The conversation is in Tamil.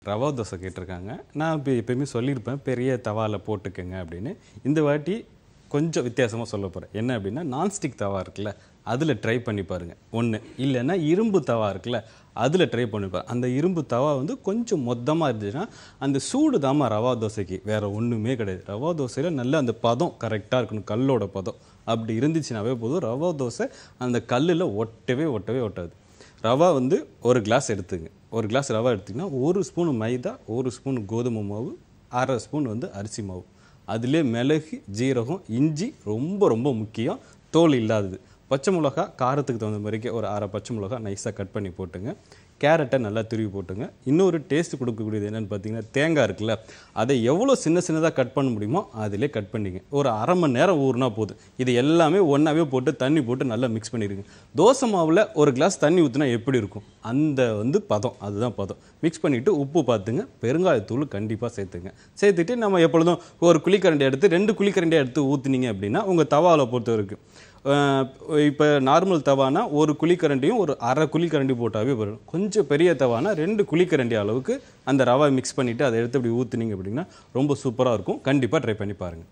ரவா தோசை கேட்டிருக்காங்க. நான் எப்பயுமே சொல்லியிருப்பேன் பெரிய தவாவில் போட்டுக்கங்க அப்படின்னு. இந்த வாட்டி கொஞ்சம் வித்தியாசமாக சொல்ல போகிறேன். என்ன அப்படின்னா, நான்ஸ்டிக் தவா இருக்குல்ல, அதில் ட்ரை பண்ணி பாருங்கள் ஒன்று. இல்லைன்னா இரும்பு தவா இருக்குல்ல, அதில் ட்ரை பண்ணி பாருங்கள். அந்த இரும்பு தவா வந்து கொஞ்சம் மொத்தமாக இருந்துச்சுன்னா அந்த சூடு தாம்மா ரவா தோசைக்கு, வேறு ஒன்றுமே கிடையாது. ரவா தோசையில் நல்ல அந்த பதம் கரெக்டாக இருக்கணும், கல்லோட பதம் அப்படி இருந்துச்சுனாவே போதும். ரவா தோசை அந்த கல்லில் ஒட்டவே ஒட்டாது. ரவா வந்து ஒரு கிளாஸ் எடுத்துங்க. ஒரு கிளாஸ் ரவா எடுத்திங்கன்னா 1 ஸ்பூன் மைதா, 1 ஸ்பூன் கோதுமை மாவு, 1/2 ஸ்பூன் வந்து அரிசி மாவு, அதிலே மிளகு, ஜீரகம், இஞ்சி, ரொம்ப ரொம்ப முக்கியம் தோல் இல்லாதது, பச்சை மிளகா காரத்துக்கு தகுந்த மாதிரிக்கு ஒரு 1/2 பச்சை மிளகா நைஸாக கட் பண்ணி போட்டுங்க. கேரட்டை நல்லா துருவி போட்டுங்க. இன்னொரு டேஸ்ட் கொடுக்கக்கூடியது என்னென்னு பார்த்தீங்கன்னா, தேங்காய் இருக்குல்ல, அதை எவ்வளோ சின்னதாக கட் பண்ண முடியுமோ அதிலே கட் பண்ணிங்க. ஒரு 1/2 மணி நேரம் ஊறினா போதும். இது எல்லாமே ஒன்றாவே போட்டு தண்ணி போட்டு நல்லா மிக்ஸ் பண்ணிடுங்க. தோசை மாவில் ஒரு கிளாஸ் தண்ணி ஊற்றினா எப்படி இருக்கும், அந்த வந்து பதம், அதுதான் பதம். மிக்ஸ் பண்ணிவிட்டு உப்பு பார்த்துங்க, பெருங்காயத்தூள் கண்டிப்பாக சேர்த்துங்க. சேர்த்துட்டு நம்ம எப்பொழுதும் ஒரு குழிக்கரண்டி எடுத்து 2 குழிக்கரண்டியாக எடுத்து ஊற்றுனீங்க அப்படின்னா உங்கள் தவாவில் பொறுத்த வரைக்கும் இப்போ நார்மல் தவானா 1 குழிக்கரண்டியும் ஒரு 1/2 குழிக்கரண்டி போட்டாவே வரும். கொஞ்சம் பெரிய தவானா 2 குழிக்கரண்டி அளவுக்கு அந்த ரவா மிக்ஸ் பண்ணிவிட்டு அதை எடுத்து அப்படி ஊற்றுனீங்க அப்படின்னா ரொம்ப சூப்பராக இருக்கும். கண்டிப்பாக ட்ரை பண்ணி பாருங்கள்.